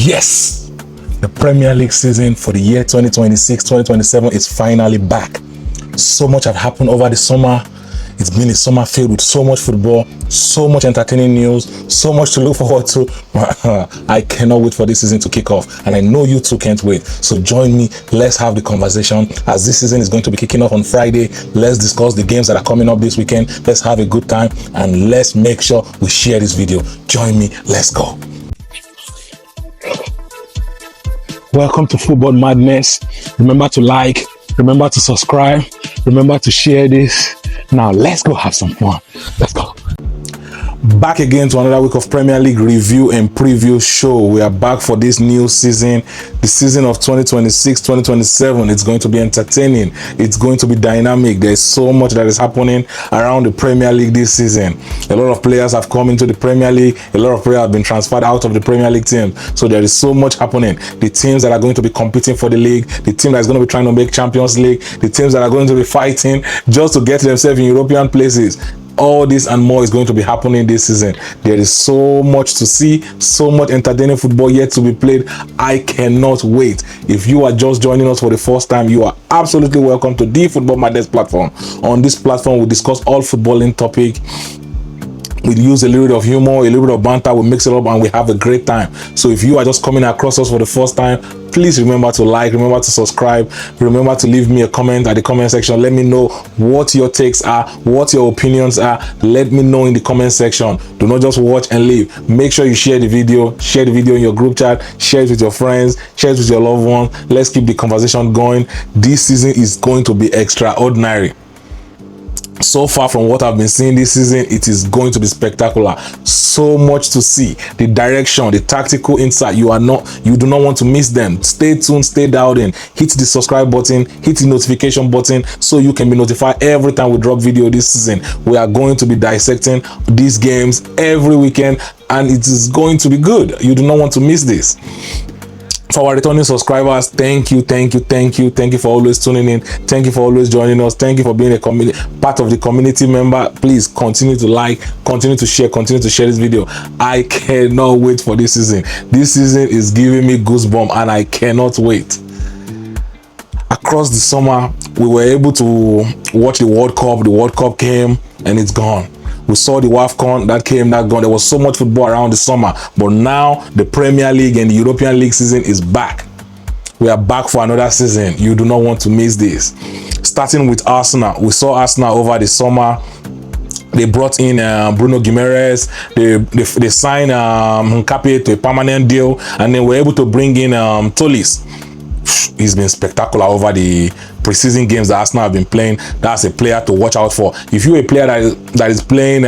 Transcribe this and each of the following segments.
Yes, the Premier League season for the year 2026-2027 is finally back. So much had happened over the summer. It's been a summer filled with so much football, so much entertaining news, so much to look forward to. I cannot wait for this season to kick off, and I know you too can't wait. So join me, let's have the conversation. As this season is going to be kicking off on Friday, let's discuss the games that are coming up this weekend. Let's have a good time, and let's make sure we share this video. Join me, let's go. Welcome to Football Madness. Remember to like, remember to subscribe, remember to share this. Now let's go have some fun. Let's go. Back again to another week of Premier League review and preview show. We are back for this new season, the season of 2026-2027. It's going to be entertaining. It's going to be dynamic. There's so much that is happening around the Premier League this season. A lot of players have come into the Premier League. A lot of players have been transferred out of the Premier League team. So there is so much happening. The teams that are going to be competing for the league, the team that is going to be trying to make Champions League, the teams that are going to be fighting just to get themselves in European places. All this and more is going to be happening this season. There is so much to see, so much entertaining football yet to be played. I cannot wait. If you are just joining us for the first time, you are absolutely welcome to the Football Madness platform. On this platform, we discuss all footballing topics. We use a little bit of humor, a little bit of banter, we mix it up, and we have a great time. So if you are just coming across us for the first time, please remember to like, remember to subscribe, remember to leave me a comment at the comment section. Let me know what your takes are, what your opinions are. Let me know in the comment section. Do not just watch and leave. Make sure you share the video in your group chat, share it with your friends, share it with your loved ones. Let's keep the conversation going. This season is going to be extraordinary. So far from what I've been seeing this season, it is going to be spectacular. So much to see. The direction, the tactical insight, you do not want to miss them. Stay tuned, stay dialed in. Hit the subscribe button, hit the notification button so you can be notified every time we drop video this season. We are going to be dissecting these games every weekend, and it is going to be good. You do not want to miss this. For our returning subscribers, thank you for always tuning in. Thank you for always joining us. Thank you for being a part of the community member. Please continue to like, continue to share this video. I cannot wait for this season. This season is giving me goosebumps, and I cannot wait. Across the summer, we were able to watch the World Cup. The World Cup came and it's gone. We saw the WAFCON, that came, that gone. There was so much football around the summer, but now the Premier League and the European League season is back. We are back for another season. You do not want to miss this. Starting with Arsenal, we saw Arsenal over the summer. They brought in Bruno Guimaraes. They signed Nkape to a permanent deal, and then were able to bring in Tolisso. He's been spectacular over the preseason games that Arsenal have been playing. That's a player to watch out for. If you're a player that is playing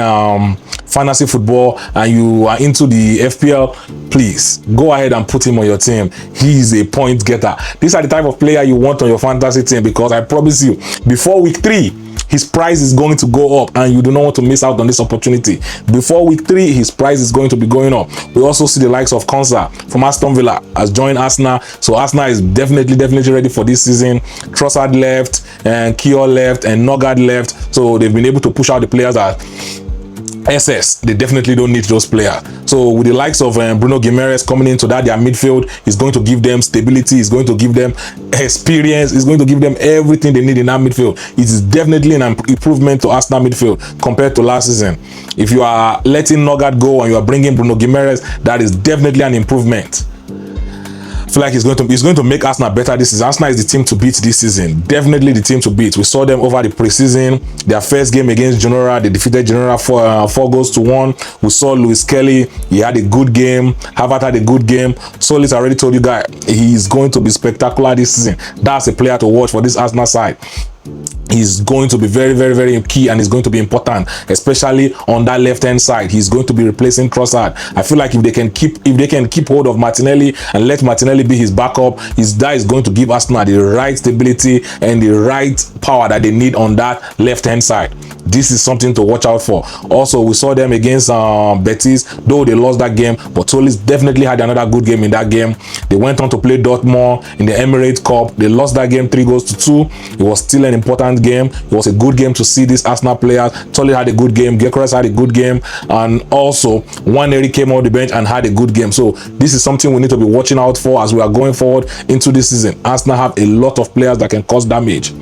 fantasy football and you are into the FPL, please go ahead and put him on your team. He is a point getter. These are the type of player you want on your fantasy team, because I promise you, before week 3, his price is going to go up, and you do not want to miss out on this opportunity. Before week 3, his price is going to be going up. We also see the likes of Konsa from Aston Villa has joined Arsenal. So Arsenal is definitely ready for this season. Trossard left, and Kiel left, and Nogard left. So they've been able to push out the players that SS, they definitely don't need those players. So with the likes of Bruno Guimaraes coming into that, their midfield is going to give them stability, is going to give them experience, is going to give them everything they need in that midfield. It is definitely an improvement to Arsenal midfield compared to last season. If you are letting Nogard go and you are bringing Bruno Guimaraes, that is definitely an improvement. I feel like it's going to make Arsenal better this season. Arsenal is the team to beat this season. Definitely the team to beat. We saw them over the preseason. Their first game against Genoa, they defeated Genoa 4-1. We saw Luis Kelly. He had a good game. Havertz had a good game. Solis already told you guys, he is going to be spectacular this season. That's a player to watch for this Arsenal side. He's going to be very key, and he's going to be important, especially on that left hand side. He's going to be replacing Trossard. I feel like if they can keep hold of Martinelli and let Martinelli be his backup, that is going to give Arsenal the right stability and the right power that they need on that left hand side. this is something to watch out for. Also, we saw them against Betis, though they lost that game, but Tolisso definitely had another good game in that game. They went on to play Dortmund in the Emirates Cup. They lost that game 3-2. It was still an important game. It was a good game to see these Arsenal players. Tolisso had a good game, Gyökeres had a good game, and also Nwaneri came off the bench and had a good game. So this is something we need to be watching out for as we are going forward into this season. Arsenal have a lot of players that can cause damage.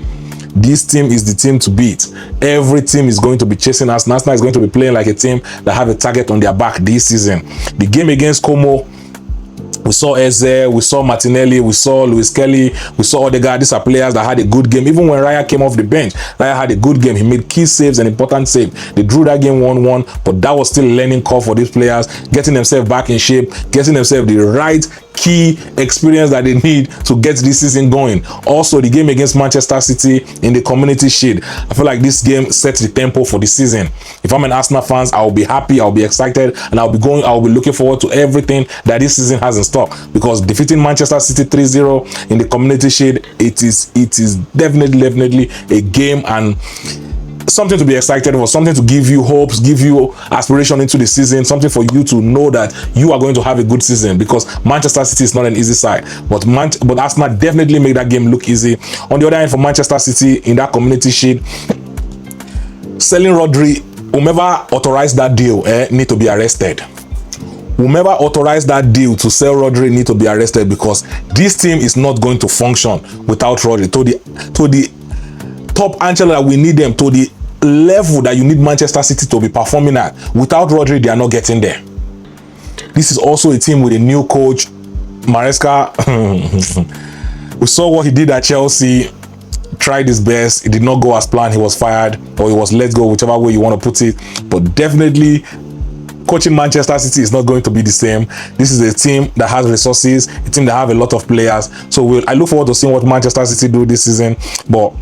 This team is the team to beat. Every team is going to be chasing Arsenal. Arsenal is going to be playing like a team that have a target on their back this season. The game against Como, we saw Eze, we saw Martinelli, we saw Luis Kelly, we saw Odegaard. These are players that had a good game. Even when Raya came off the bench, Raya had a good game. He made key saves and important save. They drew that game 1-1, but that was still a learning curve for these players, getting themselves back in shape, getting themselves the right key experience that they need to get this season going. Also, the game against Manchester City in the Community Shield, I feel like this game sets the tempo for the season. If I'm an Arsenal fan, I'll be happy, I'll be excited, and I'll be looking forward to everything that this season has in stock, because defeating Manchester City 3-0 in the Community Shield, it is definitely a game and something to be excited for, something to give you hopes, give you aspiration into the season, something for you to know that you are going to have a good season, because Manchester City is not an easy side, but Arsenal definitely make that game look easy. On the other hand, for Manchester City in that Community Shield, selling Rodri, whomever authorized that deal need to be arrested. Whomever authorized that deal to sell Rodri need to be arrested, because this team is not going to function without Rodri. To the top Angela that we need them, to the level that you need Manchester City to be performing at. Without Rodri, they are not getting there. This is also a team with a new coach, Maresca. We saw what he did at Chelsea, tried his best. It did not go as planned. He was fired, or he was let go, whichever way you want to put it. But definitely, coaching Manchester City is not going to be the same. This is a team that has resources, a team that have a lot of players. So I look forward to seeing what Manchester City do this season. But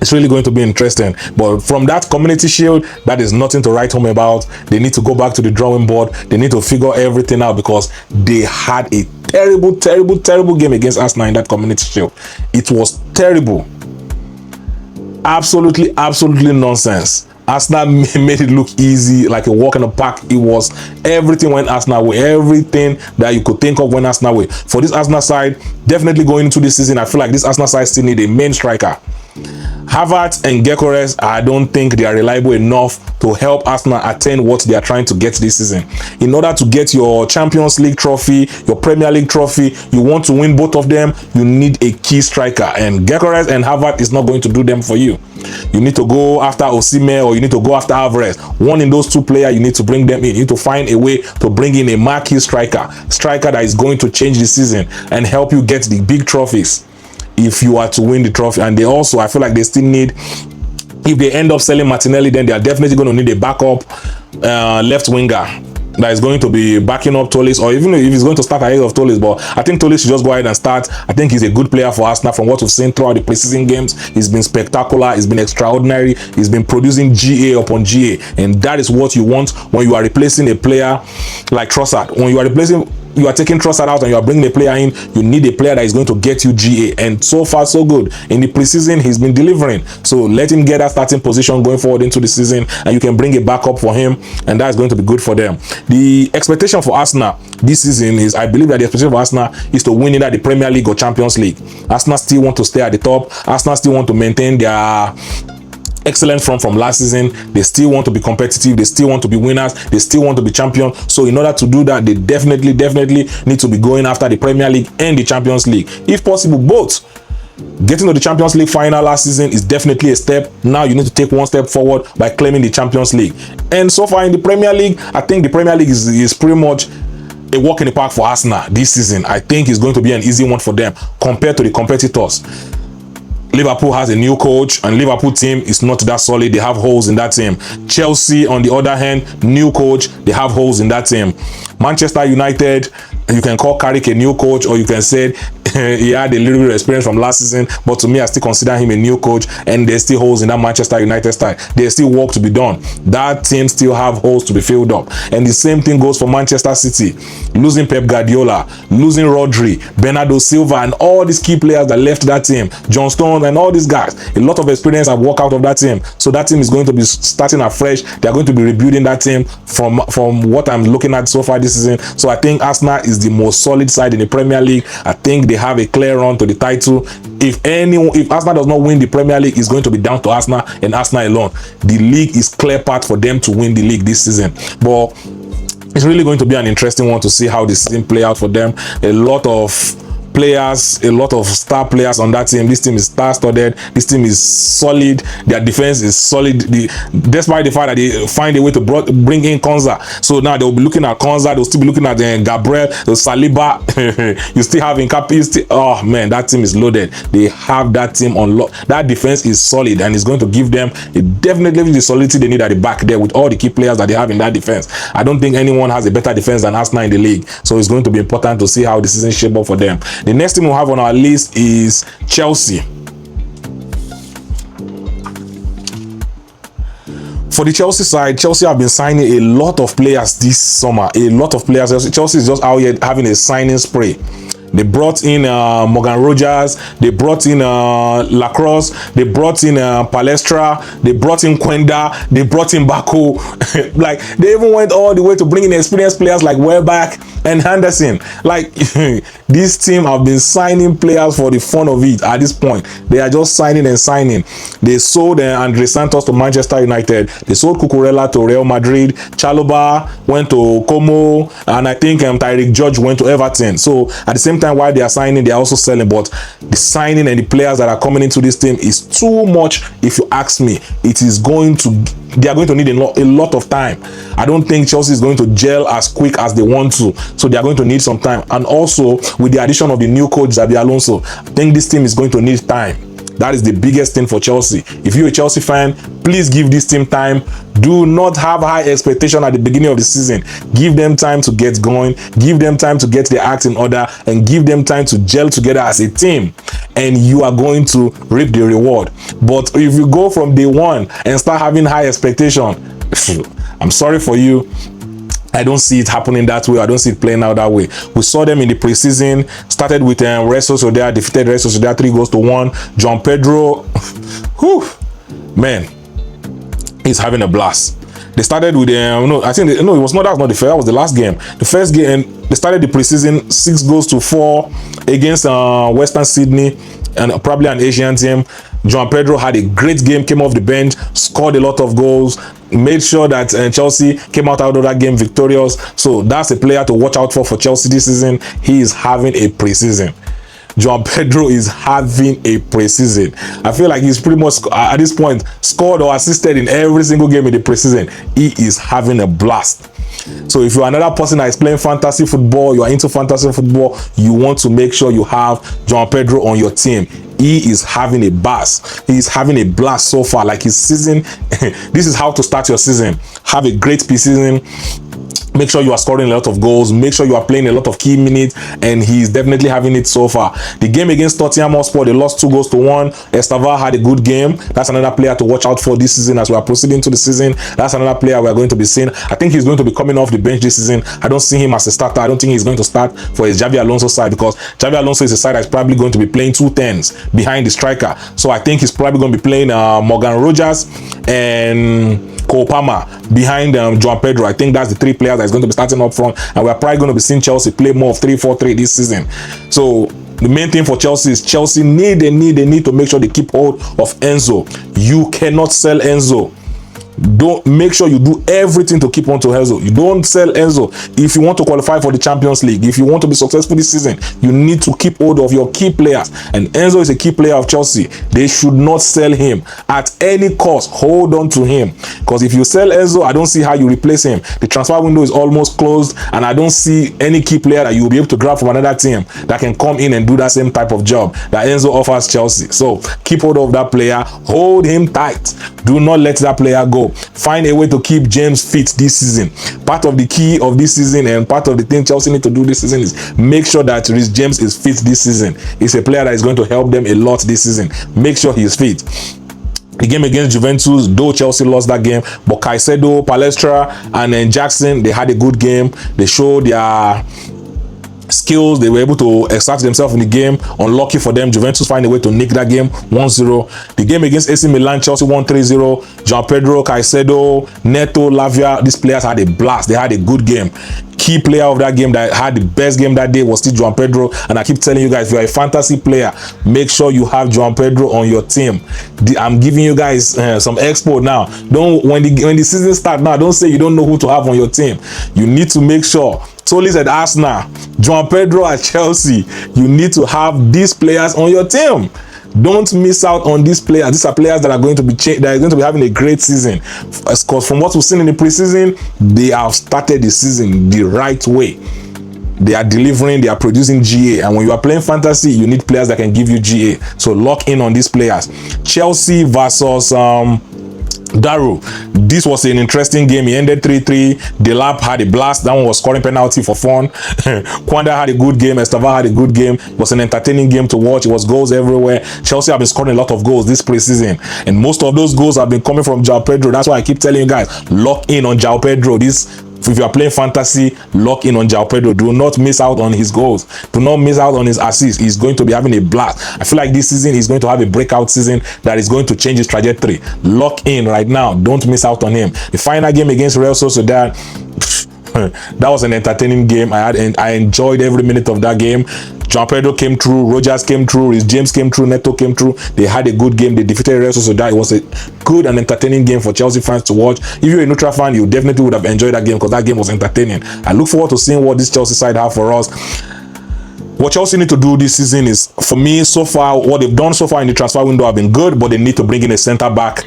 it's really going to be interesting. But from that Community Shield, that is nothing to write home about. They need to go back to the drawing board. They need to figure everything out, because they had a terrible game against Arsenal in that Community Shield. It was terrible. Absolutely nonsense. Arsenal made it look easy, like a walk in the park. It was everything went Arsenal way. Everything that you could think of went Arsenal way. For this Arsenal side, definitely going into this season, I feel like this Arsenal side still need a main striker. Havertz and Gyökeres, I don't think they are reliable enough to help Arsenal attain what they are trying to get this season. In order to get your Champions League trophy, your Premier League trophy, you want to win both of them, you need a key striker. And Gyökeres and Havertz is not going to do them for you. You need to go after Osimhen, or you need to go after Alvarez. One in those two players, you need to bring them in. You need to find a way to bring in a marquee striker that is going to change the season and help you get the big trophies if you are to win the trophy. And they also, I feel like they still need, if they end up selling Martinelli, then they are definitely going to need a backup left winger that is going to be backing up Tolisso, or even if he's going to start ahead of Tolisso. But I think Tolisso should just go ahead and start. I think he's a good player for Arsenal. From what we've seen throughout the preseason games, he's been spectacular, he's been extraordinary, he's been producing GA upon GA, and that is what you want when you are replacing a player like Trossard. When you are taking Trossard out and you are bringing a player in, you need a player that is going to get you GA. And so far, so good. In the preseason, he's been delivering. So let him get that starting position going forward into the season, and you can bring a backup for him, and that is going to be good for them. The expectation for Arsenal this season is, I believe that the expectation for Arsenal is to win either the Premier League or Champions League. Arsenal still want to stay at the top. Arsenal still want to maintain their excellent form from last season. They still want to be competitive, they still want to be winners, they still want to be champions. So in order to do that, they definitely need to be going after the Premier League and the Champions League, if possible both. Getting to the Champions League final last season is definitely a step. Now you need to take one step forward by claiming the Champions League. And so far in the Premier League, I think the Premier League is pretty much a walk in the park for Arsenal this season. I think it's going to be an easy one for them compared to the competitors. Liverpool has a new coach, and Liverpool team is not that solid. They have holes in that team. Chelsea, on the other hand, new coach, they have holes in that team. Manchester United, You can call Carrick a new coach, or you can say he had a little bit of experience from last season, but to me, I still consider him a new coach, and there's still holes in that Manchester United style. There's still work to be done. That team still have holes to be filled up. And the same thing goes for Manchester City. Losing Pep Guardiola, losing Rodri, Bernardo Silva, and all these key players that left that team, John Stones and all these guys, a lot of experience have walked out of that team. So that team is going to be starting afresh. They're going to be rebuilding that team from what I'm looking at so far this season. So I think Arsenal is the most solid side in the Premier League. I think they have a clear run to the title. If Arsenal does not win the Premier League, it's going to be down to Arsenal and Arsenal alone. The league is clear path for them to win the league this season. But it's really going to be an interesting one to see how the season play out for them. A lot of players, a lot of star players on that team. This team is star-studded. This team is solid. Their defense is solid. Despite the fact that they find a way to bring in Konza, so now they'll be looking at Konza. They'll still be looking at Gabriel, the Saliba. You still have Nkapi. Oh man, that team is loaded. They have that team on lock. That defense is solid, and it's going to give them definitely the solidity they need at the back there with all the key players that they have in that defense. I don't think anyone has a better defense than Arsenal in the league, so it's going to be important to see how the season shape up for them. The next team we have on our list is Chelsea. For the Chelsea side, Chelsea have been signing a lot of players this summer. A lot of players. Chelsea is just out here having a signing spree. They brought in Morgan Rogers, they brought in Lacrosse, they brought in Palestra, they brought in Quenda, they brought in Baku. Like, they even went all the way to bring in experienced players like Welbeck and Henderson. Like, this team have been signing players for the fun of it at this point. They are just signing and signing. They sold Andre Santos to Manchester United. They sold Cucurella to Real Madrid. Chalobah went to Como, and I think Tyreek George went to Everton. So at the same time, while they are signing, they are also selling. But the signing and the players that are coming into this team is too much. If you ask me, it is going to, they are going to need a lot of time. I don't think Chelsea is going to gel as quick as they want to, so they are going to need some time. And also with the addition of the new coach Xabi Alonso, I think this team is going to need time. That is the biggest thing for Chelsea. If you're a Chelsea fan, please give this team time. Do not have high expectation at the beginning of the season. Give them time to get going. Give them time to get their act in order, and give them time to gel together as a team. And you are going to reap the reward. But if you go from day one and start having high expectation, I'm sorry for you. I don't see it happening that way. I don't see it playing out that way. We saw them in the preseason. Started with Real Sociedad, defeated Real Sociedad 3-1. John Pedro, whew, man, he's having a blast. They started with no, I think it was not, that was not the first, that was the last game. The first game, they started the preseason 6-4 against Western Sydney, and probably an Asian team. João Pedro had a great game, came off the bench, scored a lot of goals, made sure that Chelsea came out of that game victorious. So that's a player to watch out for Chelsea this season. He is having a preseason. João Pedro is having a preseason. I feel like he's pretty much at this point scored or assisted in every single game in the preseason. He is having a blast. So if you're another person that is playing fantasy football, you are into fantasy football, you want to make sure you have João Pedro on your team. He is having a blast. He is having a blast so far. Like his season, this is how to start your season. Have a great preseason. Make sure you are scoring a lot of goals. Make sure you are playing a lot of key minutes, and he is definitely having it so far. The game against Tottenham Hotspur, they lost 2-1. Estava had a good game. That's another player to watch out for this season as we are proceeding to the season. That's another player we are going to be seeing. I think he's going to be coming off the bench this season. I don't see him as a starter. I don't think he's going to start for his Xabi Alonso side, because Xabi Alonso is a side that's probably going to be playing 2 10s behind the striker. So I think he's probably going to be playing Morgan Rogers and Cole Palmer behind João Pedro. I think that's the 3 players that's going to be starting up front, and we're probably going to be seeing Chelsea play more of 3-4-3 this season. So the main thing for Chelsea is Chelsea need to make sure they keep hold of Enzo. You cannot sell Enzo. Don't make sure you do everything to keep on to Enzo. You don't sell Enzo. If you want to qualify for the Champions League, if you want to be successful this season, you need to keep hold of your key players. And Enzo is a key player of Chelsea. They should not sell him at any cost. Hold on to him, because if you sell Enzo, I don't see how you replace him. The transfer window is almost closed, and I don't see any key player that you'll be able to grab from another team that can come in and do that same type of job that Enzo offers Chelsea. So keep hold of that player. Hold him tight. Do not let that player go. Find a way to keep James fit this season. Part of the key of this season and part of the thing Chelsea need to do this season is make sure that Reece James is fit this season. He's a player that is going to help them a lot this season. Make sure he is fit. The game against Juventus, though Chelsea lost that game, but Caicedo, Palestra, and then Jackson, they had a good game. They showed their skills. They were able to extract themselves in the game. Unlucky for them, Juventus find a way to nick that game 1-0. The game against AC Milan, Chelsea won 3-0. Jean Pedro, Caicedo, Neto, Lavia, these players had a blast. They had a good game. Key player of that game that had the best game that day was still João Pedro. And I keep telling you guys, if you're a fantasy player, make sure you have João Pedro on your team. I'm giving you guys some expo now. Don't when the season starts now, don't say you don't know who to have on your team. You need to make sure. Solis at Arsenal, João Pedro at Chelsea. You need to have these players on your team. Don't miss out on these players. These are players that are going to be having a great season. Because from what we've seen in the preseason, they have started the season the right way. They are delivering, they are producing GA. And when you are playing fantasy, you need players that can give you GA. So lock in on these players. Chelsea versus Daru. This was an interesting game. He ended 3-3. Delap had a blast. That one was scoring penalty for fun. Kwanda had a good game. Estava had a good game. It was an entertaining game to watch. It was goals everywhere. Chelsea have been scoring a lot of goals this preseason, and most of those goals have been coming from João Pedro. That's why I keep telling you guys, lock in on João Pedro. If you are playing fantasy, lock in on João Pedro. Do not miss out on his goals. Do not miss out on his assists. He's going to be having a blast. I feel like this season he's going to have a breakout season that is going to change his trajectory. Lock in right now. Don't miss out on him. The final game against Real Sociedad, that was an entertaining game. I enjoyed every minute of that game. João Pedro came through, Rogers came through, Reece James came through, Neto came through. They had a good game. They defeated Real Sociedad. It was a good and entertaining game for Chelsea fans to watch. If you're a neutral fan, you definitely would have enjoyed that game because that game was entertaining. I look forward to seeing what this Chelsea side have for us. What Chelsea need to do this season is, for me, so far, what they've done so far in the transfer window have been good, but they need to bring in a centre back.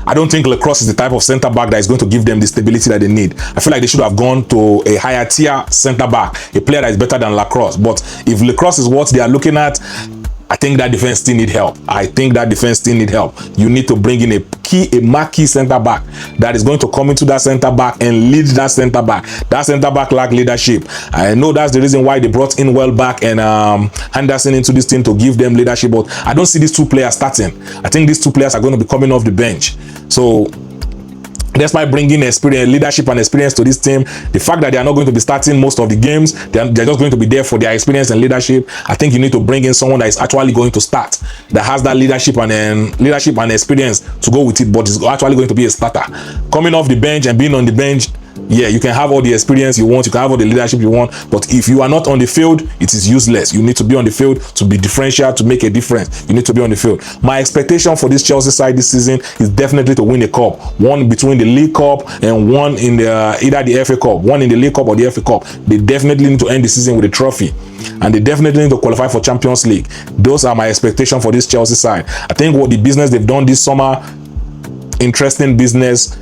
I don't think Lacrosse is the type of centre back that is going to give them the stability that they need. I feel like they should have gone to a higher tier centre back, a player that is better than Lacrosse. But if Lacrosse is what they are looking at, I think that defense still need help. You need to bring in a marquee centre back that is going to come into that centre back and lead that centre back. That centre back lack leadership. I know that's the reason why they brought in Welbeck and Henderson into this team to give them leadership. But I don't see these two players starting. I think these two players are going to be coming off the bench. So despite bringing experience, leadership and experience to this team, the fact that they are not going to be starting most of the games, they're just going to be there for their experience and leadership. I think you need to bring in someone that is actually going to start, that has that leadership and experience to go with it, but is actually going to be a starter. Coming off the bench and being on the bench, yeah, you can have all the experience you want, you can have all the leadership you want, but if you are not on the field, it is useless. You need to be on the field to be differential, to make a difference. You need to be on the field. My expectation for this Chelsea side this season is definitely to win a cup. One between the League Cup and one in the either the FA Cup. One in the League Cup or the FA Cup. They definitely need to end the season with a trophy. And they definitely need to qualify for Champions League. Those are my expectations for this Chelsea side. I think what the business they've done this summer, interesting business,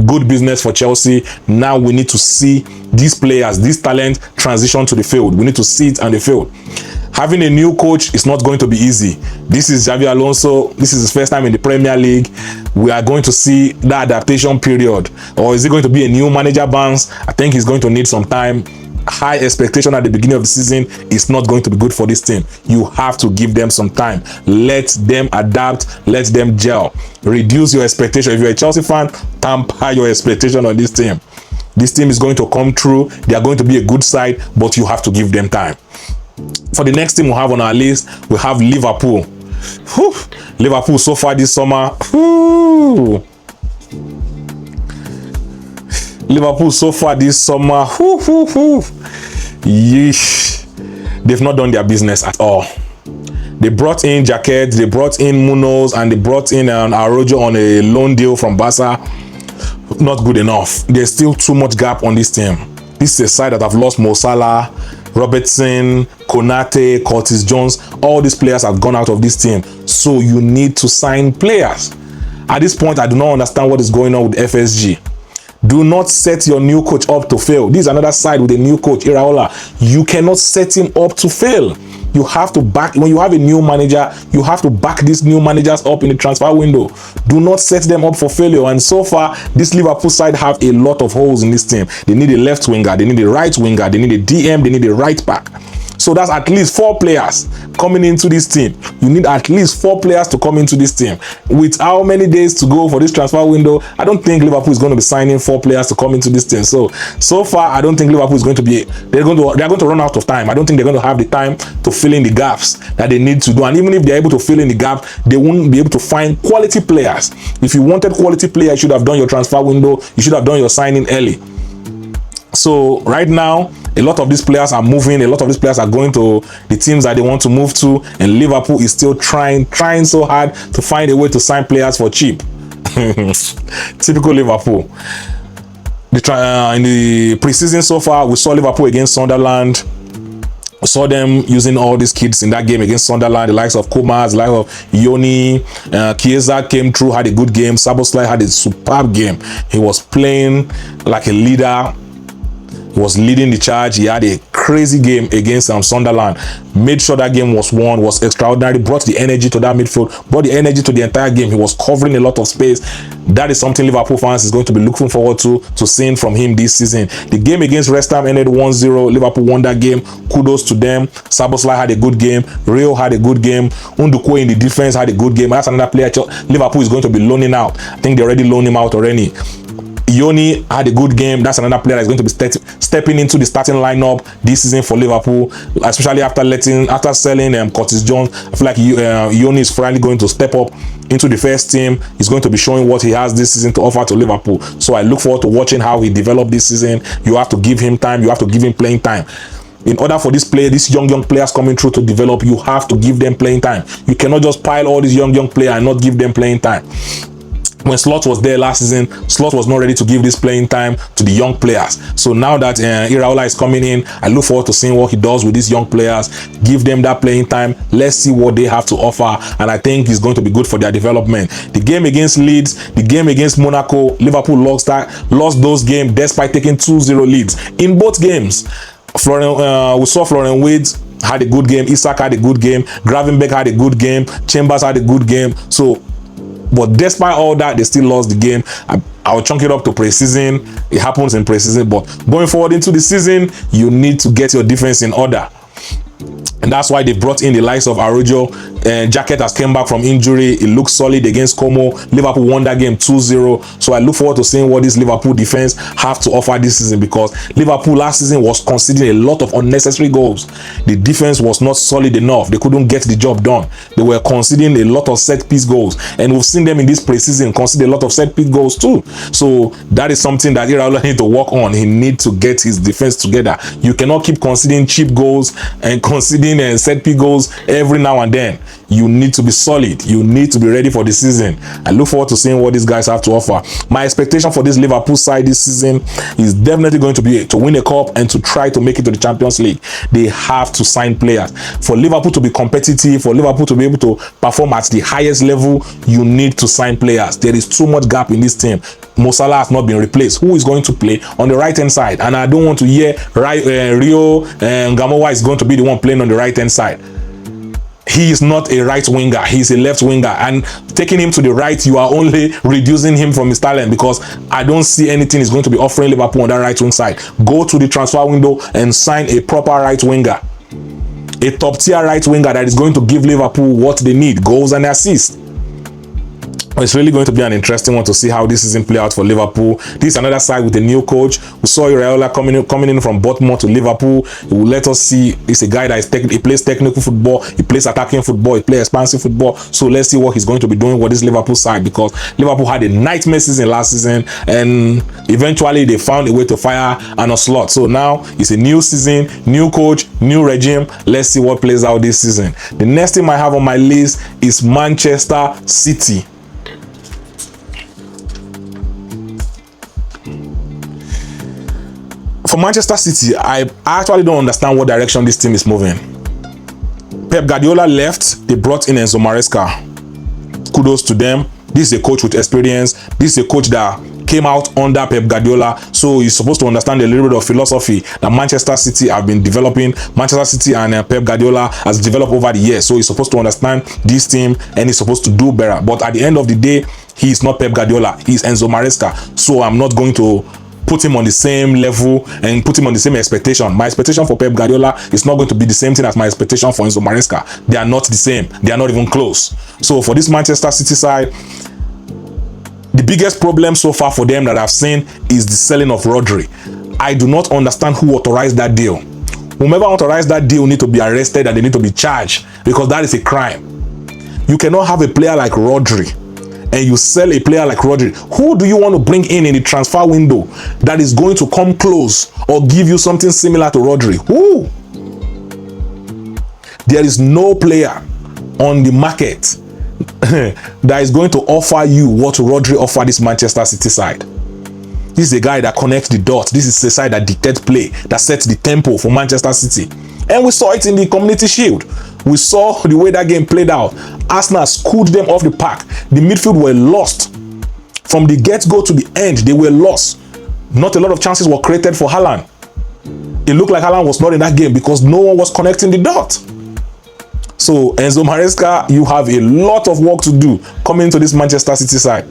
good business for Chelsea. Now we need to see these players, this talent transition to the field. We need to see it on the field. Having a new coach is not going to be easy. This is Xabi Alonso. This is his first time in the Premier League. We are going to see the adaptation period. Or is it going to be a new manager bounce? I think he's going to need some time. High expectation at the beginning of the season is not going to be good for this team. You have to give them some time. Let them adapt. Let them gel. Reduce your expectation. If you're a Chelsea fan, tamper your expectation on this team. This team is going to come through. They are going to be a good side, but you have to give them time. For the next team we have on our list, we have Liverpool. Whew. Liverpool so far this summer. Whew. Liverpool so far this summer, yeesh, they've not done their business at all. They brought in Jaquet, they brought in Munoz, and they brought in Araujo on a loan deal from Barca. Not good enough. There's still too much gap on this team. This is a side that have lost Mo Salah, Robertson, Konate, Curtis Jones. All these players have gone out of this team. So you need to sign players. At this point, I do not understand what is going on with FSG. Do not set your new coach up to fail. This is another side with a new coach, Iraola. You cannot set him up to fail. You have to back, when you have a new manager, you have to back these new managers up in the transfer window. Do not set them up for failure. And so far, this Liverpool side have a lot of holes in this team. They need a left winger, they need a right winger, they need a DM, they need a right back. So that's at least 4 players coming into this team. You need at least 4 players to come into this team. With how many days to go for this transfer window, I don't think Liverpool is going to be signing 4 players to come into this team. So far, I don't think Liverpool is going to be, they're going to run out of time. I don't think they're going to have the time to fill in the gaps that they need to do. And even if they're able to fill in the gap, they won't be able to find quality players. If you wanted quality players, you should have done your transfer window. You should have done your signing early. So right now, a lot of these players are moving. A lot of these players are going to the teams that they want to move to, and Liverpool is still trying so hard to find a way to sign players for cheap. Typical Liverpool. In the preseason so far, we saw Liverpool against Sunderland. We saw them using all these kids in that game against Sunderland, the likes of Kumas, the likes of Yoni. Chiesa came through, had a good game. Szoboszlai had a superb game. He was playing like a leader. He was leading the charge. He had a crazy game against Sunderland. Made sure that game was won, was extraordinary, brought the energy to that midfield, brought the energy to the entire game. He was covering a lot of space. That is something Liverpool fans is going to be looking forward to seeing from him this season. The game against West Ham ended 1-0. Liverpool won that game. Kudos to them. Szoboszlai had a good game. Rio had a good game. Ndukwe in the defense had a good game. That's another player Liverpool is going to be loaning out. I think they already loaned him out already. Yoni had a good game. That's another player that's going to be stepping into the starting lineup this season for Liverpool, especially after selling Curtis Jones. I feel like Yoni is finally going to step up into the first team. He's going to be showing what he has this season to offer to Liverpool. So I look forward to watching how he develops this season. You have to give him time. You have to give him playing time. In order for these young players coming through to develop, you have to give them playing time. You cannot just pile all these young players and not give them playing time. When Slot was there last season, Slot was not ready to give this playing time to the young players. So now that Iraola is coming in, I look forward to seeing what he does with these young players. Give them that playing time. Let's see what they have to offer. And I think it's going to be good for their development. The game against Leeds, the game against Monaco, Liverpool lost those games despite taking 2-0 leads. In both games, we saw Florian Wirtz had a good game. Isak had a good game. Gravenberch had a good game. Chambers had a good game. But despite all that, they still lost the game. I'll chunk it up to preseason. It happens in preseason. But going forward into the season, you need to get your defense in order. And that's why they brought in the likes of Araujo. Jacket has came back from injury. It looks solid against Como. Liverpool won that game 2-0. So I look forward to seeing what this Liverpool defense have to offer this season, because Liverpool last season was conceding a lot of unnecessary goals. The defense was not solid enough. They couldn't get the job done. They were conceding a lot of set-piece goals. And we've seen them in this preseason concede a lot of set-piece goals too. So that is something that Iraola needs to work on. He needs to get his defense together. You cannot keep conceding cheap goals and conceding set-piece goals every now and then. You need to be solid. You need to be ready for the season. I look forward to seeing what these guys have to offer. My expectation for this Liverpool side this season is definitely going to be to win a cup and to try to make it to the Champions League. They have to sign players. For Liverpool to be competitive, for Liverpool to be able to perform at the highest level, you need to sign players. There is too much gap in this team. Mo Salah has not been replaced. Who is going to play on the right-hand side? And I don't want to hear Rio Gamowa is going to be the one playing on the right-hand side. He is not a right winger. He's a left winger. And taking him to the right, you are only reducing him from his talent, because I don't see anything he's going to be offering Liverpool on that right wing side. Go to the transfer window and sign a proper right winger. A top-tier right winger that is going to give Liverpool what they need, goals and assists. It's really going to be an interesting one to see how this season play out for Liverpool. This is another side with a new coach. We saw Iraola coming in from Baltimore to Liverpool. He will let us see. He's a guy that he plays technical football. He plays attacking football. He plays expansive football. So let's see what he's going to be doing with this Liverpool side, because Liverpool had a nightmare season last season, and eventually they found a way to fire an Slot. So now it's a new season, new coach, new regime. Let's see what plays out this season. The next thing I have on my list is Manchester City. For Manchester City, I actually don't understand what direction this team is moving. Pep Guardiola left. They brought in Enzo Maresca. Kudos to them. This is a coach with experience. This is a coach that came out under Pep Guardiola, so he's supposed to understand a little bit of philosophy that Manchester City have been developing. Manchester City and Pep Guardiola has developed over the years, so he's supposed to understand this team and he's supposed to do better. But at the end of the day, he is not Pep Guardiola, he's Enzo Maresca, so I'm not going to put him on the same level and put him on the same expectation. My expectation for Pep Guardiola is not going to be the same thing as my expectation for Enzo Maresca. They are not the same. They are not even close. So for this Manchester City side, the biggest problem so far for them that I've seen is the selling of Rodri. I do not understand who authorized that deal. Whomever authorized that deal need to be arrested and they need to be charged, because that is a crime. You cannot have a player like Rodri and you sell a player like Rodri. Who do you want to bring in the transfer window that is going to come close or give you something similar to Rodri? Who? There is no player on the market that is going to offer you what Rodri offered this Manchester City side. This is a guy that connects the dots. This is a side that dictates play, that sets the tempo for Manchester City. And we saw it in the Community Shield. We saw the way that game played out. Arsenal schooled them off the park. The midfield were lost. From the get-go to the end, they were lost. Not a lot of chances were created for Haaland. It looked like Haaland was not in that game because no one was connecting the dots. So Enzo Maresca, you have a lot of work to do coming to this Manchester City side.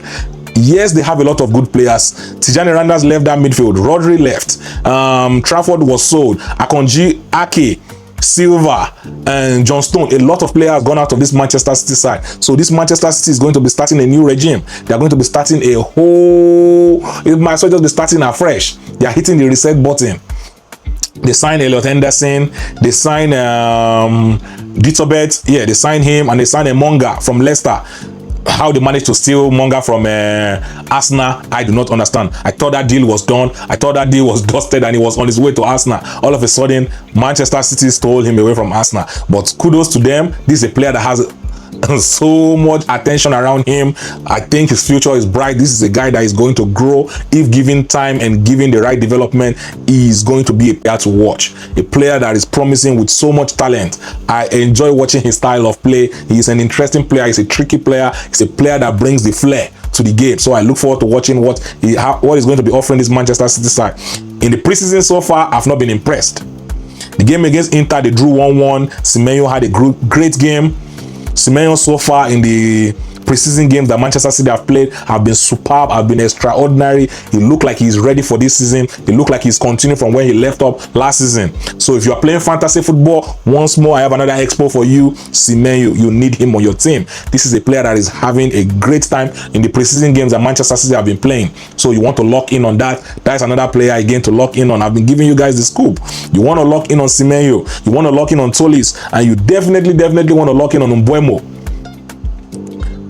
Yes, they have a lot of good players. Tijani Randers left that midfield. Rodri left. Trafford was sold. Akonji, Ake, Silva, and John Stone. A lot of players gone out of this Manchester City side. So this Manchester City is going to be starting a new regime. They are going to be starting a whole... It might as well just be starting afresh. They are hitting the reset button. They signed Elliot Henderson. They signed Ditobet. Yeah, they signed him, and they signed a Monga from Leicester. How they managed to steal Monga from Arsenal, I do not understand. I thought that deal was done. I thought that deal was dusted and he was on his way to Arsenal. All of a sudden, Manchester City stole him away from Arsenal. But kudos to them. This is a player that has so much attention around him. I think his future is bright. This is a guy that is going to grow. If given time and given the right development, he is going to be a player to watch. A player that is promising with so much talent. I enjoy watching his style of play. He is an interesting player. He's a tricky player. He's a player that brings the flair to the game. So I look forward to watching what he's going to be offering this Manchester City side. In the preseason so far, I've not been impressed. The game against Inter, they drew 1-1. Semenyo had a great game. Semenyo so far in the preseason games that Manchester City have played have been superb, have been extraordinary. He looked like he's ready for this season. He looked like he's continuing from where he left off last season. So if you are playing fantasy football, once more I have another expo for you. Semenyo, you need him on your team. This is a player that is having a great time in the preseason games that Manchester City have been playing. So you want to lock in on that. That's another player again to lock in on. I've been giving you guys the scoop. You want to lock in on Semenyo, you want to lock in on Tolis, and you definitely want to lock in on Mbeumo.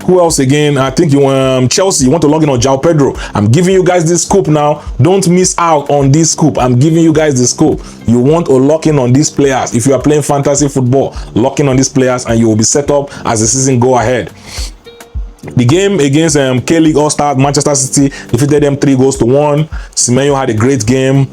Who else again? I think you Chelsea, you want to log in on João Pedro. I'm giving you guys this scoop now. Don't miss out on this scoop. I'm giving you guys the scoop. You want to lock in on these players. If you are playing fantasy football, lock in on these players and you will be set up as the season go ahead. The game against K-League All-Stars, Manchester City defeated them 3-1. Semenyo had a great game.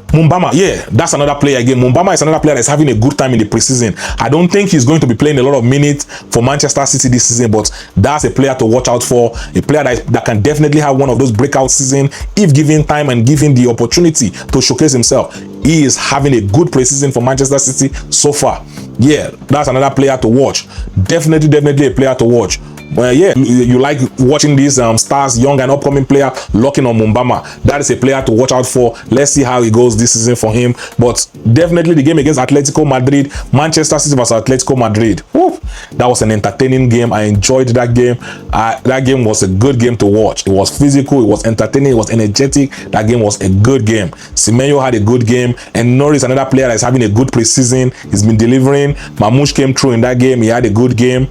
Mumbama, yeah, that's another player again. Mumbama is another player that's having a good time in the preseason. I don't think he's going to be playing a lot of minutes for Manchester City this season, but that's a player to watch out for. A player that can definitely have one of those breakout seasons if given time and given the opportunity to showcase himself. He is having a good preseason for Manchester City so far. Yeah, that's another player to watch. Definitely a player to watch. Yeah, you like watching these stars, young and upcoming player locking on Mumbama. That is a player to watch out for. Let's see how it goes this season for him. But definitely the game against Atletico Madrid, Manchester City versus Atletico Madrid. Woo, that was an entertaining game. I enjoyed that game. That game was a good game to watch. It was physical, it was entertaining, it was energetic. That game was a good game. Semenyo had a good game, and Norris, another player that's having a good preseason. He's been delivering. Mamouche came through in that game. He had a good game.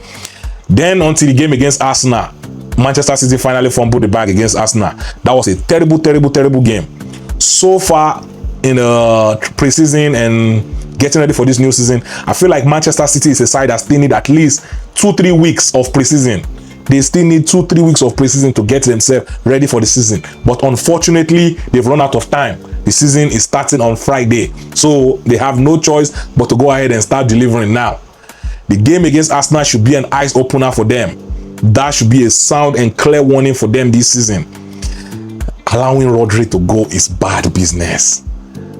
Then until the game against Arsenal, Manchester City finally fumbled the bag against Arsenal. That was a terrible game. So far in preseason and getting ready for this new season, I feel like Manchester City is a side that still need at least 2-3 weeks of preseason. They still need 2-3 weeks of preseason to get themselves ready for the season. But unfortunately, they've run out of time. The season is starting on Friday. So they have no choice but to go ahead and start delivering now. The game against Arsenal should be an eye opener for them. That should be a sound and clear warning for them this season. Allowing Rodri to go is bad business.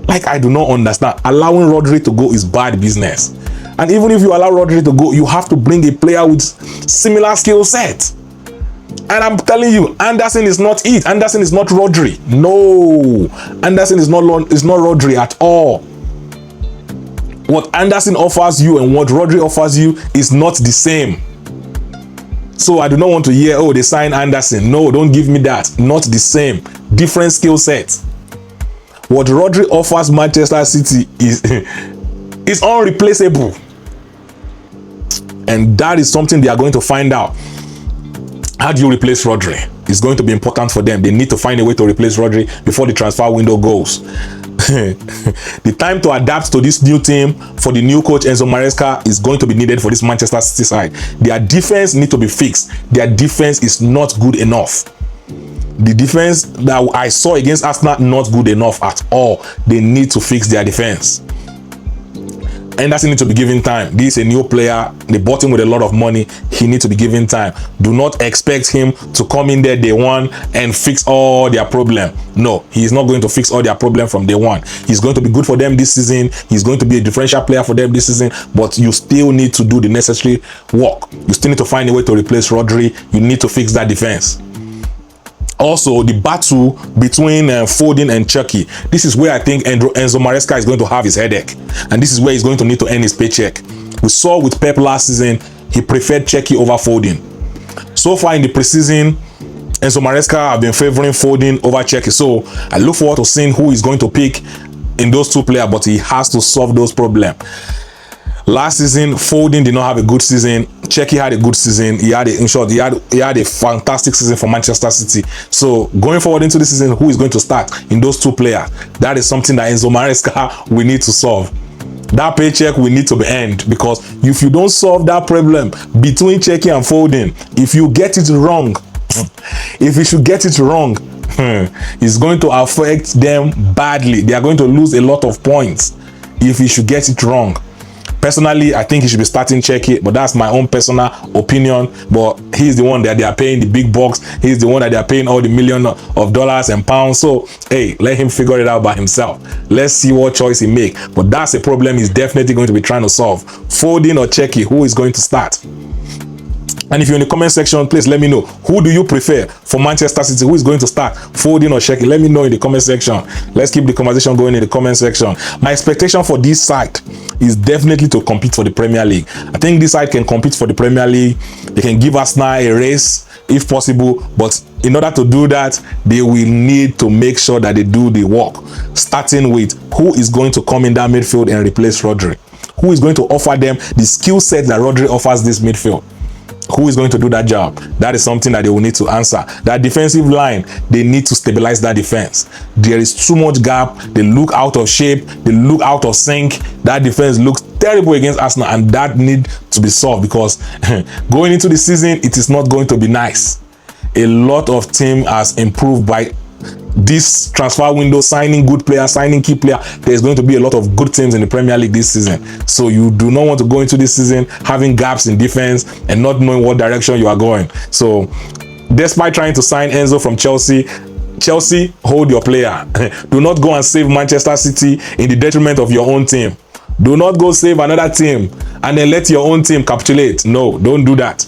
Like, I do not understand. Allowing Rodri to go is bad business. And even if you allow Rodri to go, you have to bring a player with similar skill set. And I'm telling you, Anderson is not it. Anderson is not Rodri. No, Anderson is not Rodri at all. What Anderson offers you and what Rodri offers you is not the same. So I do not want to hear, oh, they signed Anderson. No, don't give me that. Not the same. Different skill set. What Rodri offers Manchester City is unreplaceable. And that is something they are going to find out. How do you replace Rodri? It's going to be important for them. They need to find a way to replace Rodri before the transfer window goes. The time to adapt to this new team for the new coach Enzo Maresca is going to be needed for this Manchester City side. Their defense need to be fixed. Their defense is not good enough. The defense that I saw against Arsenal, not good enough at all. They need to fix their defense. Anderson needs to be given time. This is a new player. They bought him with a lot of money. He needs to be given time. Do not expect him to come in there day one and fix all their problem. No, he is not going to fix all their problem from day one. He's going to be good for them this season. He's going to be a differential player for them this season. But you still need to do the necessary work. You still need to find a way to replace Rodri. You need to fix that defense. Also, the battle between Foden and Cherki. This is where I think Enzo Maresca is going to have his headache. And this is where he's going to need to earn his paycheck. We saw with Pep last season, he preferred Cherki over Foden. So far in the preseason, Enzo Maresca have been favoring Foden over Cherki. So I look forward to seeing who he's going to pick in those two players, but he has to solve those problems. Last season, Foden did not have a good season. Cherki had a good season. He had a fantastic season for Manchester City. So going forward into the season, who is going to start in those two players? That is something that Enzo Maresca we need to solve. That paycheck will need to be earned, because if you don't solve that problem between Cherki and Foden, if you get it wrong, if you should get it wrong, it's going to affect them badly. They are going to lose a lot of points if you should get it wrong. Personally, I think he should be starting Cherki, but that's my own personal opinion. But he's the one that they are paying the big bucks. He's the one that they are paying all the millions of dollars and pounds. So, hey, let him figure it out by himself. Let's see what choice he makes. But that's a problem he's definitely going to be trying to solve. Foden or Cherki, who is going to start? And if you're in the comment section, please let me know. Who do you prefer for Manchester City? Who is going to start? Foden or Cherki? Let me know in the comment section. Let's keep the conversation going in the comment section. My expectation for this side is definitely to compete for the Premier League. I think this side can compete for the Premier League. They can give Arsenal a race if possible. But in order to do that, they will need to make sure that they do the work. Starting with who is going to come in that midfield and replace Rodri. Who is going to offer them the skill set that Rodri offers this midfield? Who is going to do that job? That is something that they will need to answer. That defensive line, they need to stabilize that defense. There is too much gap. They look out of shape. They look out of sync. That defense looks terrible against Arsenal, and that needs to be solved, because going into the season, it is not going to be nice. A lot of team has improved by this transfer window, signing good players, signing key players. There's going to be a lot of good teams in the Premier League this season. So you do not want to go into this season having gaps in defense and not knowing what direction you are going. So despite trying to sign Enzo from Chelsea, hold your player. Do not go and save Manchester City in the detriment of your own team. Do not go save another team and then let your own team capitulate. No, don't do that.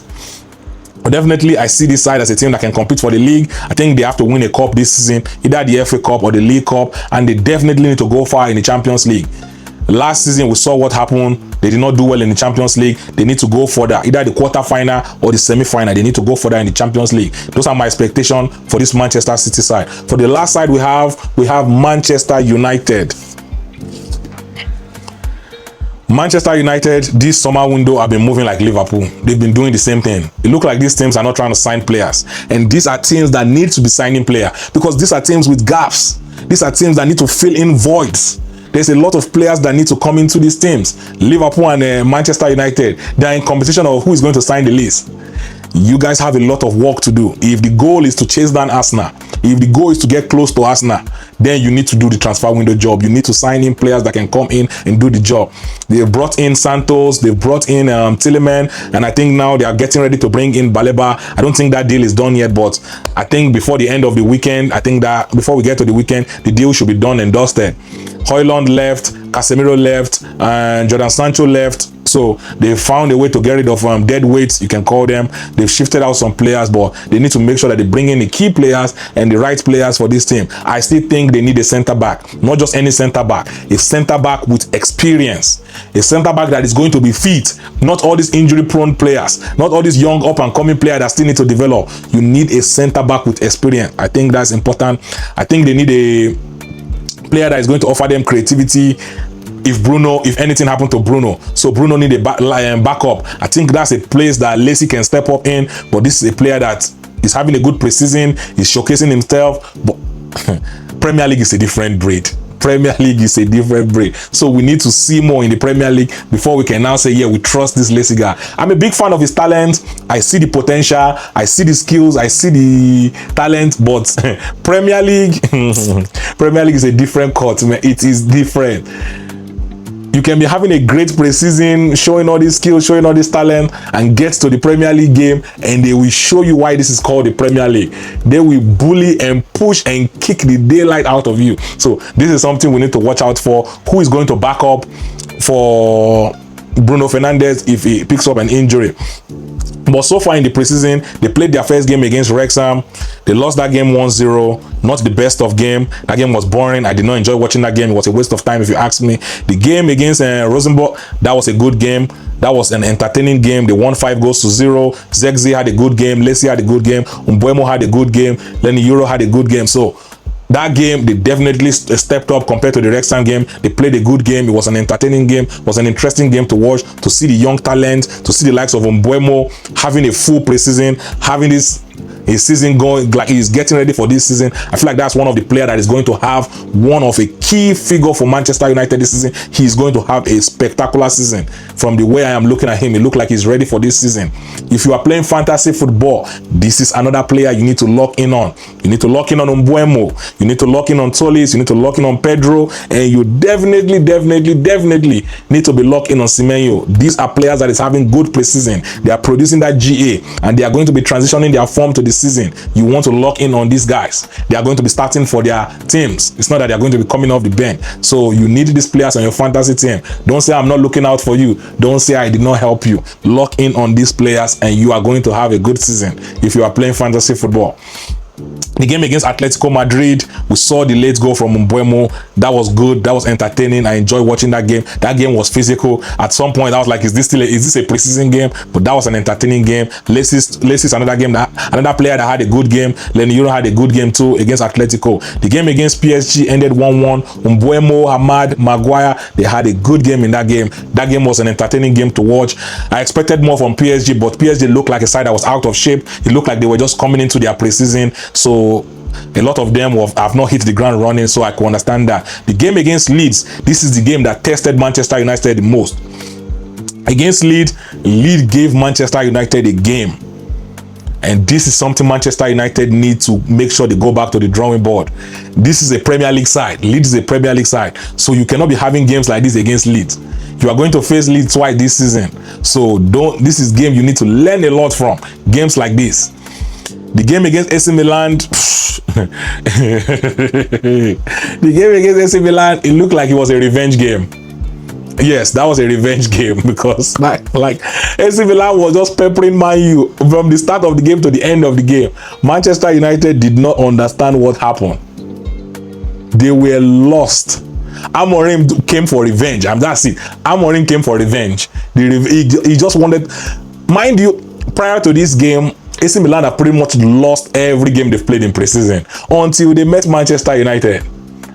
But definitely, I see this side as a team that can compete for the league. I think they have to win a cup this season, either the FA Cup or the League Cup, and they definitely need to go far in the Champions League. Last season, we saw what happened. They did not do well in the Champions League. They need to go further, either the quarter-final or the semi-final. They need to go further in the Champions League. Those are my expectations for this Manchester City side. For the last side, we have Manchester United. Manchester United, this summer window, have been moving like Liverpool. They've been doing the same thing. It looks like these teams are not trying to sign players. And these are teams that need to be signing players, because these are teams with gaps. These are teams that need to fill in voids. There's a lot of players that need to come into these teams. Liverpool and Manchester United, they are in competition of who is going to sign the list. You guys have a lot of work to do. If the goal is to chase down Arsenal, if the goal is to get close to Arsenal, then you need to do the transfer window job. You need to sign in players that can come in and do the job. They've brought in Santos, they've brought in Tielemans, and I think now they are getting ready to bring in Baleba. I don't think that deal is done yet, but I think before the end of the weekend, I think that before we get to the weekend, the deal should be done and dusted. Højlund left, Casemiro left, and Jadon Sancho left. So they found a way to get rid of dead weights, you can call them. They've shifted out some players, but they need to make sure that they bring in the key players and the right players for this team. I still think they need a center back, not just any center back, a center back with experience, a center back that is going to be fit, not all these injury prone players, not all these young up and coming players that still need to develop. You need a center back with experience. I think that's important. I think they need a player that is going to offer them creativity if anything happened to Bruno. So Bruno need a backup. I think that's a place that Lacey can step up in, but this is a player that is having a good preseason, he's showcasing himself, but Premier League is a different breed. Premier League is a different breed. So we need to see more in the Premier League before we can now say, yeah, we trust this Lacey guy. I'm a big fan of his talent. I see the potential. I see the skills. I see the talent. But Premier League, Premier League is a different court, man. It is different. You can be having a great preseason, showing all these skills, showing all this talent, and get to the Premier League game, and they will show you why this is called the Premier League. They will bully and push and kick the daylight out of you. So this is something we need to watch out for. Who is going to back up for Bruno Fernandes if he picks up an injury? But so far in the preseason, they played their first game against Wrexham. They lost that game 1-0. Not the best of game. That game was boring. I did not enjoy watching that game. It was a waste of time if you ask me. The game against Rosenborg, that was a good game. That was an entertaining game. They won 5-0. Zexi had a good game. Lacey had a good game. Mbeumo had a good game. Lenny Euro had a good game. So that game, they definitely stepped up compared to the Wrexham game. They played a good game. It was an entertaining game. It was an interesting game to watch, to see the young talent, to see the likes of Mbeumo having a full preseason, having this his season going like he's getting ready for this season. I feel like that's one of the players that is going to have one of a key figure for Manchester United this season. He's going to have a spectacular season. From the way I am looking at him, it looks like he's ready for this season. If you are playing fantasy football, this is another player you need to lock in on. You need to lock in on Mbeumo. You need to lock in on Tolisso. You need to lock in on Pedro. And you definitely need to be locked in on Semenyo. These are players that is having good preseason. They are producing that GA, and they are going to be transitioning their form to the season. You want to lock in on these guys. They are going to be starting for their teams. It's not that they are going to be coming off the bench. So you need these players on your fantasy team. Don't say I'm not looking out for you. Don't say I did not help you. Lock in on these players and you are going to have a good season if you are playing fantasy football. The game against Atletico Madrid, we saw the late goal from Mbeumo. That was good. That was entertaining. I enjoyed watching that game. That game was physical. At some point, I was like, is this a preseason game? But that was an entertaining game. Lacey's another game, another player that had a good game. Lenny Euro had a good game too against Atletico. The game against PSG ended 1-1. Mbeumo, Hamad, Maguire, they had a good game in that game. That game was an entertaining game to watch. I expected more from PSG, but PSG looked like a side that was out of shape. It looked like they were just coming into their preseason. So a lot of them have not hit the ground running, so I can understand that. The game against Leeds, this is the game that tested Manchester United the most. Against Leeds gave Manchester United a game. And this is something Manchester United need to make sure they go back to the drawing board. This is a Premier League side. Leeds is a Premier League side. So you cannot be having games like this against Leeds. You are going to face Leeds twice this season. So this is game you need to learn a lot from. Games like this. The game against AC Milan, it looked like it was a revenge game. Yes, that was a revenge game because like AC Milan was just peppering Man U from the start of the game to the end of the game. Manchester United did not understand what happened. They were lost. Amorim came for revenge, and that's it. Amorim came for revenge. He just wanted, mind you, prior to this game, AC Milan have pretty much lost every game they've played in preseason until they met Manchester United.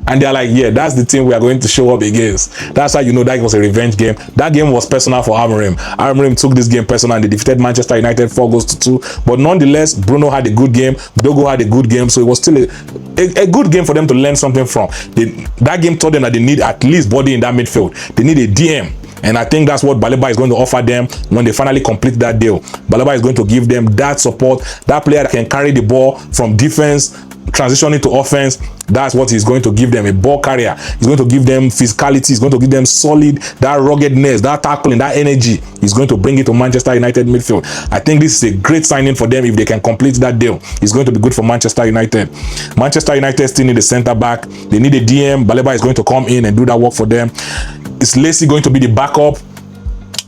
And they're like, yeah, that's the team we are going to show up against. That's how you know that was a revenge game. That game was personal for Amorim. Amorim took this game personal and they defeated Manchester United 4-2. But nonetheless, Bruno had a good game. Dogo had a good game. So it was still a good game for them to learn something from. That game taught them that they need at least body in that midfield. They need a DM. And I think that's what Baleba is going to offer them when they finally complete that deal. Baleba is going to give them that support, that player that can carry the ball from defense, transitioning to offense. That's what he's going to give them, a ball carrier. He's going to give them physicality. He's going to give them solid, that ruggedness, that tackling, that energy. He's going to bring it to Manchester United midfield. I think this is a great signing for them if they can complete that deal. It's going to be good for Manchester United. Manchester United still need a centre back. They need a DM. Baleba is going to come in and do that work for them. Is Lacey going to be the backup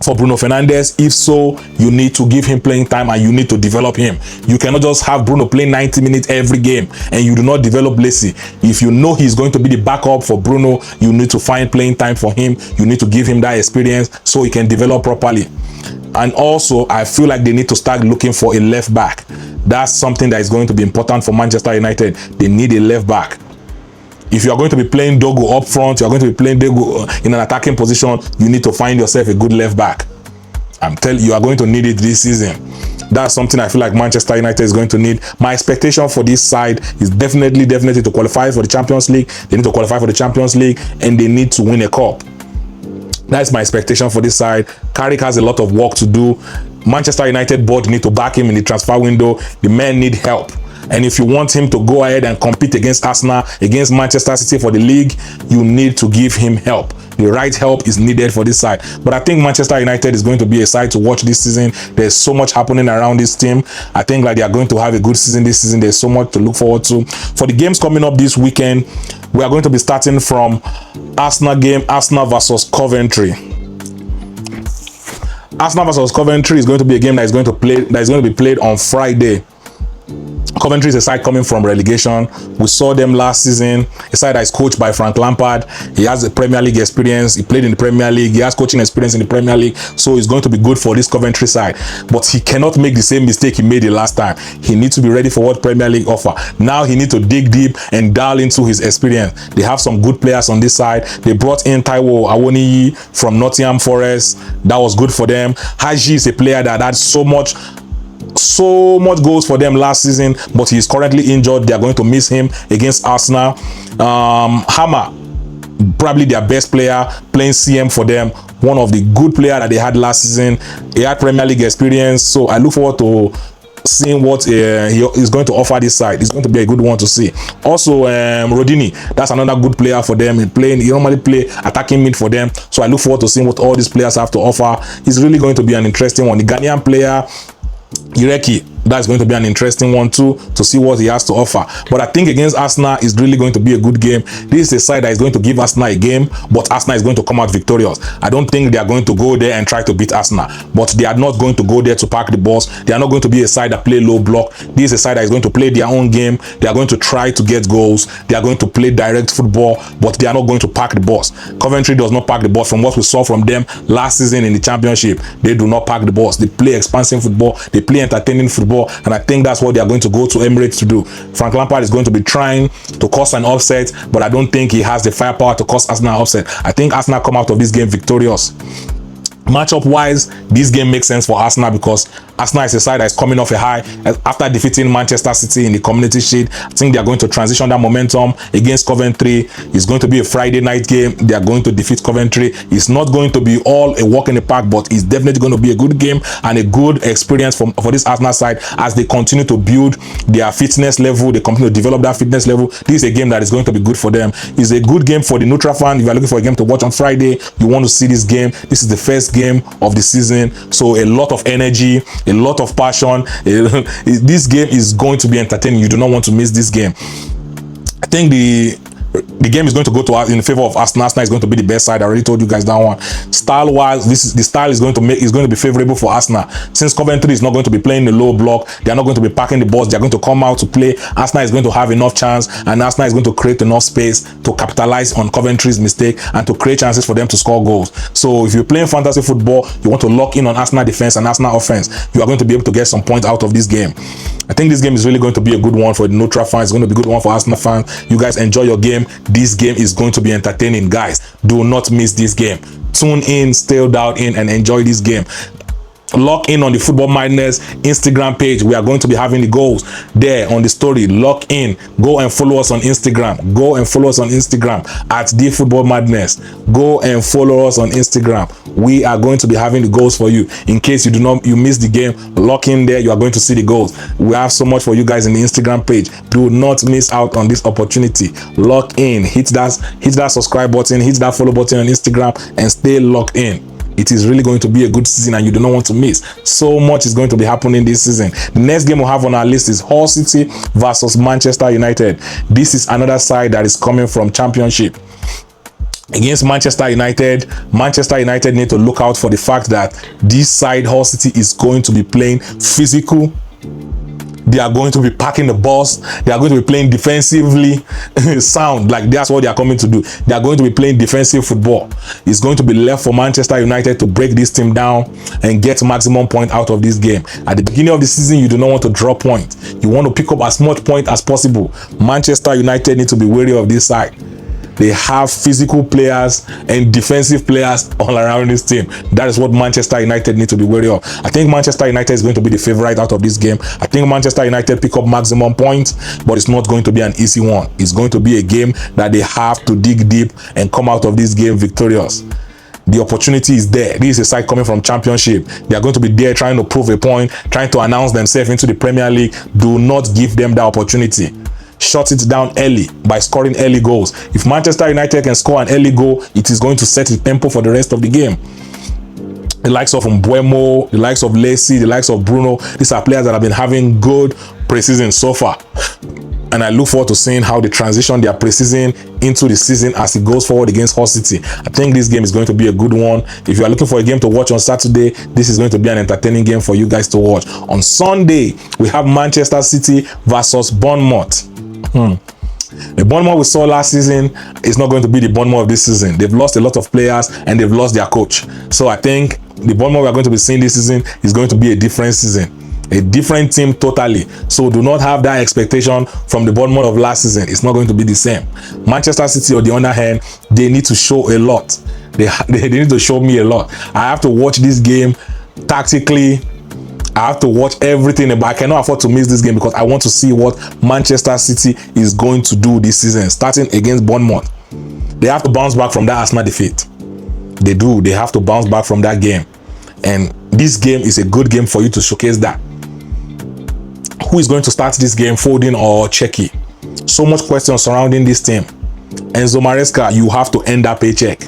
for Bruno Fernandes? If so, you need to give him playing time and you need to develop him. You cannot just have Bruno playing 90 minutes every game and you do not develop Lacey. If you know he's going to be the backup for Bruno, you need to find playing time for him. You need to give him that experience so he can develop properly. And also, I feel like they need to start looking for a left back. That's something that is going to be important for Manchester United. They need a left back. If you are going to be playing Dogo up front, you are going to be playing Dogo in an attacking position, you need to find yourself a good left back. I'm telling you, you are going to need it this season. That's something I feel like Manchester United is going to need. My expectation for this side is definitely to qualify for the Champions League. They need to qualify for the Champions League and they need to win a cup. That's my expectation for this side. Carrick has a lot of work to do. Manchester United board need to back him in the transfer window. The men need help. And if you want him to go ahead and compete against Arsenal, against Manchester City for the league, you need to give him help. The right help is needed for this side. But I think Manchester United is going to be a side to watch this season. There's so much happening around this team. I think like they are going to have a good season this season. There's so much to look forward to. For the games coming up this weekend, we are going to be starting from Arsenal game, Arsenal versus Coventry. Arsenal versus Coventry is going to be a game that is going to be played on Friday. Coventry is a side coming from relegation. We saw them last season, a side that is coached by Frank Lampard. He has a Premier League experience. He played in the Premier League. He has coaching experience in the Premier League. So it's going to be good for this Coventry side. But he cannot make the same mistake he made the last time. He needs to be ready for what Premier League offer. Now he needs to dig deep and dial into his experience. They have some good players on this side. They brought in Taiwo Awoniyi from Nottingham Forest. That was good for them. Haji is a player that had so much goals for them last season, but he is currently injured. They are going to miss him against Arsenal. Hammer, probably their best player, playing CM for them. One of the good players that they had last season. He had Premier League experience, so I look forward to seeing what he is going to offer this side. It's going to be a good one to see. Also, Rodini, that's another good player for them. He normally play attacking mid for them, so I look forward to seeing what all these players have to offer. It's really going to be an interesting one. The Ghanaian player Ireki, that's going to be an interesting one too, to see what he has to offer. But I think against Arsenal is really going to be a good game. This is a side that is going to give Arsenal a game, but Arsenal is going to come out victorious. I don't think they are going to go there and try to beat Arsenal, but they are not going to go there to pack the balls. They are not going to be a side that play low block. This is a side that is going to play their own game. They are going to try to get goals. They are going to play direct football, but they are not going to pack the balls. Coventry does not pack the balls. From what we saw from them last season in the Championship, they do not pack the balls. They play expansive football. They play entertaining football, and I think that's what they are going to go to Emirates to do. Frank Lampard is going to be trying to cause an upset, but I don't think he has the firepower to cause Arsenal upset. I think Arsenal come out of this game victorious. Matchup wise, this game makes sense for Arsenal because Arsenal is a side that is coming off a high after defeating Manchester City in the Community Shield. I think they are going to transition that momentum against Coventry. It's going to be a Friday night game. They are going to defeat Coventry. It's not going to be all a walk in the park, but it's definitely going to be a good game and a good experience for this Arsenal side as they continue to build their fitness level. They continue to develop that fitness level. This is a game that is going to be good for them. It's a good game for the neutral fan. If you are looking for a game to watch on Friday, you want to see this game. This is the first game of the season, so a lot of energy, a lot of passion. This game is going to be entertaining. You do not want to miss this game. I think the game is going to go to in favor of Arsenal. Arsenal is going to be the best side. I already told you guys that one. Style wise, the style is going to be favorable for Arsenal. Since Coventry is not going to be playing the low block, they are not going to be packing the balls. They are going to come out to play. Arsenal is going to have enough chance, and Arsenal is going to create enough space to capitalize on Coventry's mistake and to create chances for them to score goals. So if you're playing fantasy football, you want to lock in on Arsenal defense and Arsenal offense, you are going to be able to get some points out of this game. I think this game is really going to be a good one for the neutral fans. It's going to be a good one for Arsenal fans. You guys enjoy your game. This game is going to be entertaining, guys. Do not miss this game. Tune in, stay dialed in, and enjoy this game. Lock in on the Football Madness Instagram page. We are going to be having the goals there on the story. Lock in. Go and follow us on Instagram. Go and follow us on Instagram at the Football Madness. Go and follow us on Instagram. We are going to be having the goals for you. In case you miss the game, lock in there. You are going to see the goals. We have so much for you guys in the Instagram page. Do not miss out on this opportunity. Lock in. Hit that subscribe button. Hit that follow button on Instagram and stay locked in. It is really going to be a good season and you do not want to miss. So much is going to be happening this season. The next game we have on our list is Hull City versus Manchester United. This is another side that is coming from Championship. Against Manchester United need to look out for the fact that this side, Hull City, is going to be playing physical. They are going to be packing the balls. They are going to be playing defensively sound. Like that's what they are coming to do. They are going to be playing defensive football. It's going to be left for Manchester United to break this team down and get maximum point out of this game. At the beginning of the season, you do not want to drop point. You want to pick up as much point as possible. Manchester United need to be wary of this side. They have physical players and defensive players all around this team. That is what Manchester United need to be wary of. I think Manchester United is going to be the favorite out of this game. I think Manchester United pick up maximum points, but it's not going to be an easy one. It's going to be a game that they have to dig deep and come out of this game victorious. The opportunity is there. This is a side coming from Championship. They are going to be there trying to prove a point, trying to announce themselves into the Premier League. Do not give them that opportunity. Shut it down early by scoring early goals. If Manchester United can score an early goal, it is going to set the tempo for the rest of the game. The likes of Mbeumo, the likes of Lacey, the likes of Bruno, these are players that have been having good preseason so far. And I look forward to seeing how they transition their preseason into the season as it goes forward against Hull City. I think this game is going to be a good one. If you are looking for a game to watch on Saturday, this is going to be an entertaining game for you guys to watch. On Sunday, we have Manchester City versus Bournemouth. The Bournemouth we saw last season is not going to be the Bournemouth of this season. They've lost a lot of players and they've lost their coach. So I think the Bournemouth we are going to be seeing this season is going to be a different season. A different team totally. So do not have that expectation from the Bournemouth of last season. It's not going to be the same. Manchester City, on the other hand, they need to show a lot. They need to show me a lot. I have to watch this game tactically. I have to watch everything, but I cannot afford to miss this game because I want to see what Manchester City is going to do this season, starting against Bournemouth. They have to bounce back from that Arsenal defeat. They do. They have to bounce back from that game. And this game is a good game for you to showcase that. Who is going to start this game, Foden or Cheki? So much questions surrounding this team. Enzo Maresca, you have to end that paycheck.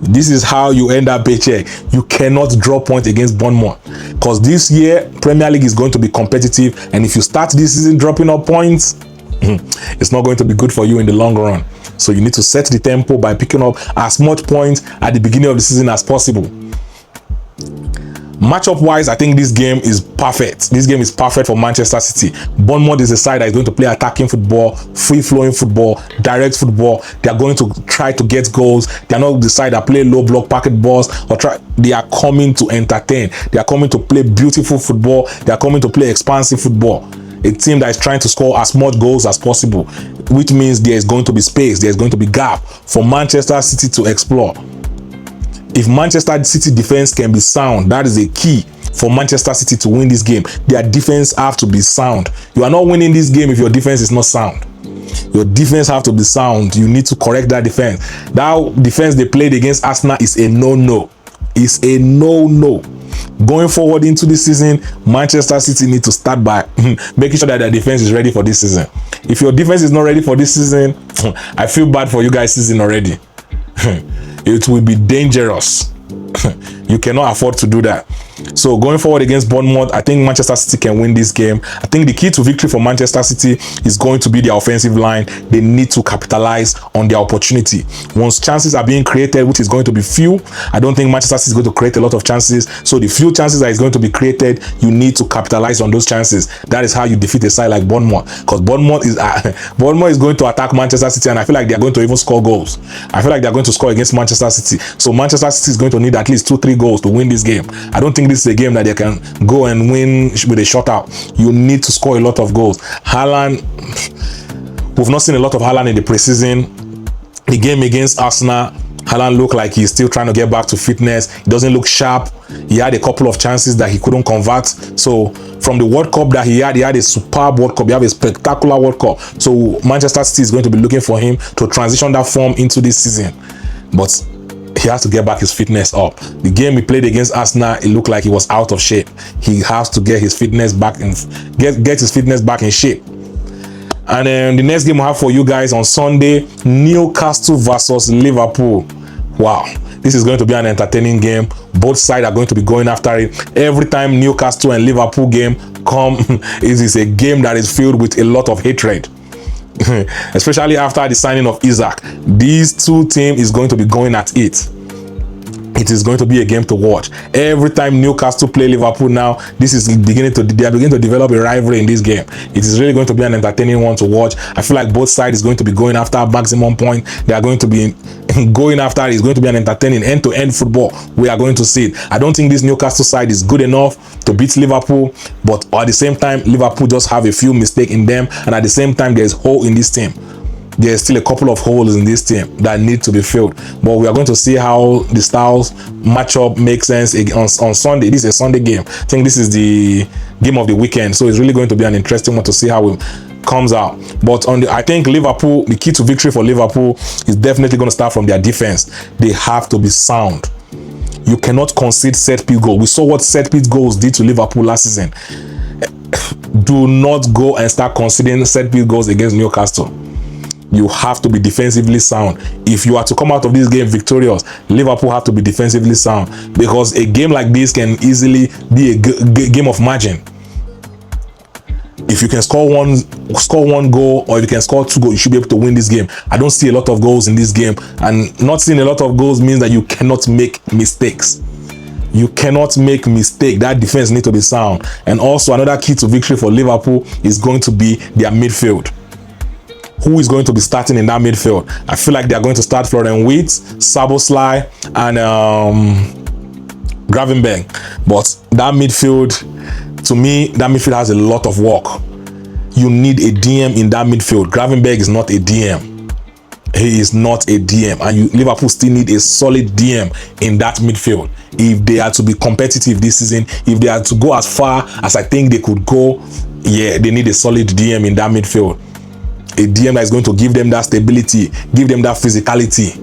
This is how you end that paycheck. You cannot draw points against Bournemouth because this year Premier League is going to be competitive, and if you start this season dropping up points, it's not going to be good for you in the long run. So you need to set the tempo by picking up as much points at the beginning of the season as possible. Matchup wise, I think this game is perfect. This game is perfect for Manchester City. Bournemouth is a side that is going to play attacking football, free-flowing football, direct football. They are going to try to get goals. They are not the side that play low block packet balls or try. They are coming to entertain. They are coming to play beautiful football. They are coming to play expansive football. A team that is trying to score as much goals as possible, which means there is going to be space. There is going to be gap for Manchester City to explore. If Manchester City defense can be sound, that is a key for Manchester City to win this game. Their defense have to be sound. You are not winning this game if your defense is not sound. Your defense have to be sound. You need to correct that defense. That defense they played against Arsenal is a no-no. It's a no-no. Going forward into this season, Manchester City need to start by making sure that their defense is ready for this season. If your defense is not ready for this season, I feel bad for you guys season already. It will be dangerous. You cannot afford to do that. So going forward against Bournemouth, I think Manchester City can win this game. I think the key to victory for Manchester City is going to be their offensive line. They need to capitalize on their opportunity. Once chances are being created, which is going to be few, I don't think Manchester City is going to create a lot of chances. So the few chances that is going to be created, you need to capitalize on those chances. That is how you defeat a side like Bournemouth. Because Bournemouth is going to attack Manchester City, and I feel like they are going to even score goals. I feel like they are going to score against Manchester City. So Manchester City is going to need at least 2-3 goals to win this game. I don't think this is a game that they can go and win with a shutout. You need to score a lot of goals. Haaland, we've not seen a lot of Haaland in the preseason. The game against Arsenal Haaland looked like he's still trying to get back to fitness. He doesn't look sharp. He had a couple of chances that he couldn't convert. So from the World Cup that he had a superb World Cup. He had a spectacular World Cup. So Manchester City is going to be looking for him to transition that form into this season. But he has to get back his fitness up. The game he played against Arsenal, it looked like he was out of shape. He has to get his fitness back in get his fitness back in shape. And then the next game we have for you guys on Sunday, Newcastle versus Liverpool. Wow, this is going to be an entertaining game. Both sides are going to be going after it. Every time Newcastle and Liverpool game come, it is a game that is filled with a lot of hatred. Especially after the signing of Isaac. These two teams is going to be going at it. It is going to be a game to watch. Every time Newcastle play Liverpool now, they are beginning to develop a rivalry in this game. It is really going to be an entertaining one to watch. I feel like both sides is going to be going after maximum point. They are going to be going after. It's going to be an entertaining end-to-end football. We are going to see it. I don't think this Newcastle side is good enough to beat Liverpool, but at the same time, Liverpool just have a few mistakes in them, and at the same time, there's hole in this team. There's still a couple of holes in this team that need to be filled, but we are going to see how the styles match up, make sense on Sunday. This is a Sunday game. I think this is the game of the weekend, so it's really going to be an interesting one to see how it comes out. But I think Liverpool, the key to victory for Liverpool is definitely going to start from their defense. They have to be sound. You cannot concede set piece goal. We saw what set piece goals did to Liverpool last season. Do not go and start conceding set piece goals against Newcastle. You have to be defensively sound. If you are to come out of this game victorious, Liverpool have to be defensively sound, because a game like this can easily be a game of margin. If you can score one goal, or if you can score 2 goals, you should be able to win this game. I don't see a lot of goals in this game, and not seeing a lot of goals means that you cannot make mistakes. You cannot make mistake. That defense needs to be sound. And also another key to victory for Liverpool is going to be their midfield. Who is going to be starting in that midfield? I feel like they are going to start Florian Wirtz, Szoboszlai, and Gravenberch. But that midfield, to me, that midfield has a lot of work. You need a DM in that midfield. Gravenberch is not a DM. He is not a DM, and Liverpool still need a solid DM in that midfield if they are to be competitive this season. If they are to go as far as I think they could go, yeah, they need a solid DM in that midfield. A DM that is going to give them that stability, give them that physicality,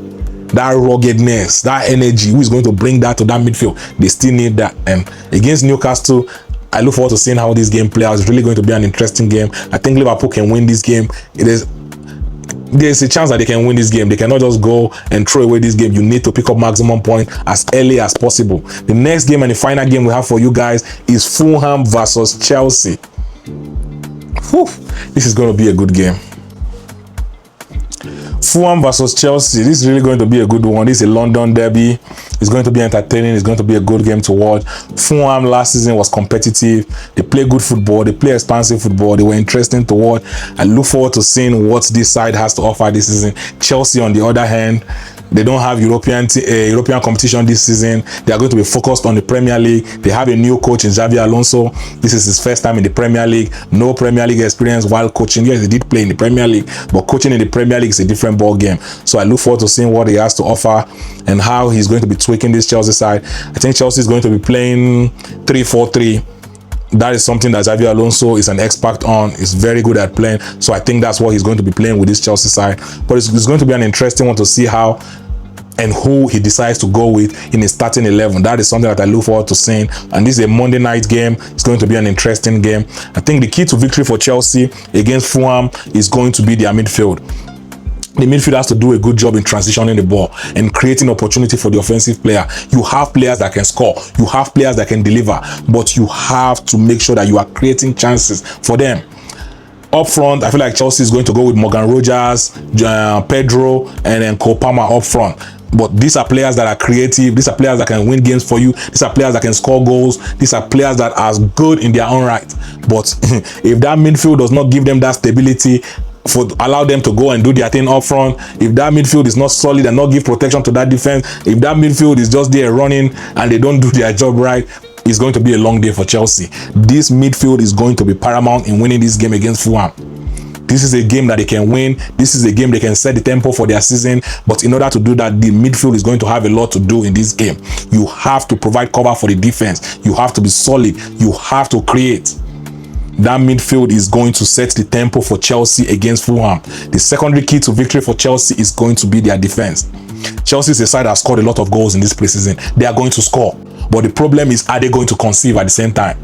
that ruggedness, that energy. Who is going to bring that to that midfield? They still need that. And against Newcastle, I look forward to seeing how this game plays out. It's really going to be an interesting game. I think Liverpool can win this game. There's a chance that they can win this game. They cannot just go and throw away this game. You need to pick up maximum point as early as possible. The next game and the final game we have for you guys is Fulham versus Chelsea. Whew, this is going to be a good game. Fulham versus Chelsea. This is really going to be a good one. This is a London derby. It's going to be entertaining. It's going to be a good game to watch. Fulham last season was competitive. They play good football. They play expansive football. They were interesting to watch. I look forward to seeing what this side has to offer this season. Chelsea, on the other hand, they don't have European competition this season. They are going to be focused on the Premier League. They have a new coach in Xabi Alonso. This is his first time in the Premier League. No Premier League experience while coaching. Yes, he did play in the Premier League, but coaching in the Premier League is a different ball game. So I look forward to seeing what he has to offer and how he's going to be tweaking this Chelsea side. I think Chelsea is going to be playing 3-4-3. That is something that Xabi Alonso is an expert on. He's very good at playing. So I think that's what he's going to be playing with this Chelsea side. But it's going to be an interesting one to see how and who he decides to go with in his starting 11. That is something that I look forward to seeing. And this is a Monday night game. It's going to be an interesting game. I think the key to victory for Chelsea against Fulham is going to be their midfield. The midfield has to do a good job in transitioning the ball and creating opportunity for the offensive player. You have players that can score. You have players that can deliver. But you have to make sure that you are creating chances for them. Up front, I feel like Chelsea is going to go with Morgan Rogers, Pedro, and then Cole Palmer up front. But these are players that are creative. These are players that can win games for you. These are players that can score goals. These are players that are good in their own right. But if that midfield does not give them that stability, allow them to go and do their thing up front, if that midfield is not solid and not give protection to that defense, if that midfield is just there running and they don't do their job right, it's going to be a long day for Chelsea. This midfield is going to be paramount in winning this game against Fulham. This is a game that they can win. This is a game they can set the tempo for their season. But in order to do that, the midfield is going to have a lot to do in this game. You have to provide cover for the defense. You have to be solid. You have to create. That midfield is going to set the tempo for Chelsea against Fulham. The secondary key to victory for Chelsea is going to be their defense. Chelsea is a side that scored a lot of goals in this preseason. They are going to score. But the problem is, are they going to conceive at the same time?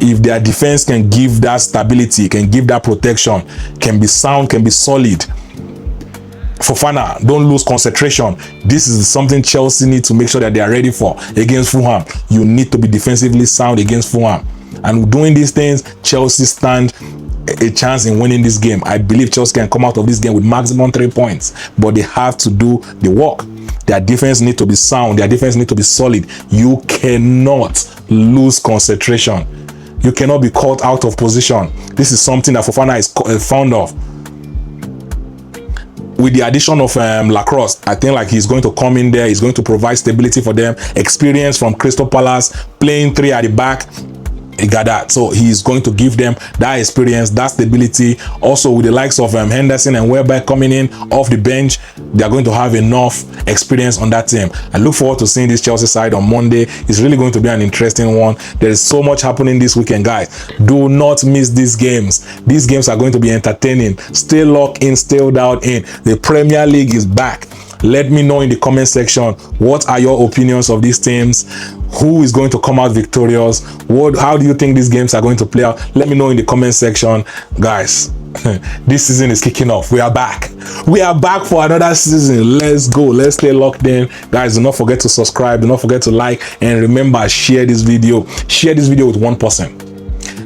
If their defense can give that stability, can give that protection, can be sound, can be solid. Fofana, don't lose concentration. This is something Chelsea need to make sure that they are ready for against Fulham. You need to be defensively sound against Fulham. And doing these things, Chelsea stand a chance in winning this game. I believe Chelsea can come out of this game with maximum 3 points, but they have to do the work. Their defense need to be sound. Their defense need to be solid. You cannot lose concentration. You cannot be caught out of position. This is something that Fofana is fond of. With the addition of Lacrosse, I think like he's going to come in there. He's going to provide stability for them. Experience from Crystal Palace, playing 3 at the back. He got that. So he's going to give them that experience, that stability. Also with the likes of Henderson and Welbeck coming in off the bench, they're going to have enough experience on that team. I look forward to seeing this Chelsea side on Monday. It's really going to be an interesting one. There is so much happening this weekend, guys. Do not miss these games. These games are going to be entertaining. Stay locked in, stay dialed in. The Premier League is back. Let me know in the comment section, what are your opinions of these teams? Who is going to come out victorious? How do you think these games are going to play out? Let me know in the comment section. Guys, this season is kicking off. We are back. We are back for another season. Let's go. Let's stay locked in. Guys, do not forget to subscribe. Do not forget to like. And remember, share this video. Share this video with one person.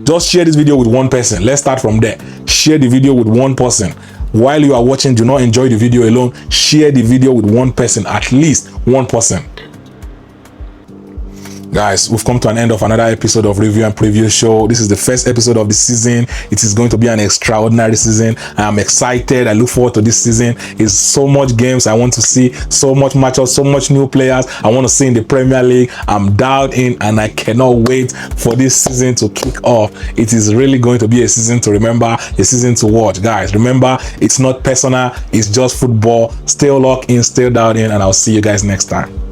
Just share this video with one person. Let's start from there. Share the video with one person. While you are watching, do not enjoy the video alone. Share the video with one person, at least one person. Guys, we've come to an end of another episode of Review and Preview Show. This is the first episode of the season. It is going to be an extraordinary season. I am excited. I look forward to this season. It's so much games I want to see, so much matchups, so much new players I want to see in the Premier League. I'm dialed in and I cannot wait for this season to kick off. It is really going to be a season to remember, a season to watch. Guys, remember, it's not personal. It's just football. Stay locked in, stay dialed in, and I'll see you guys next time.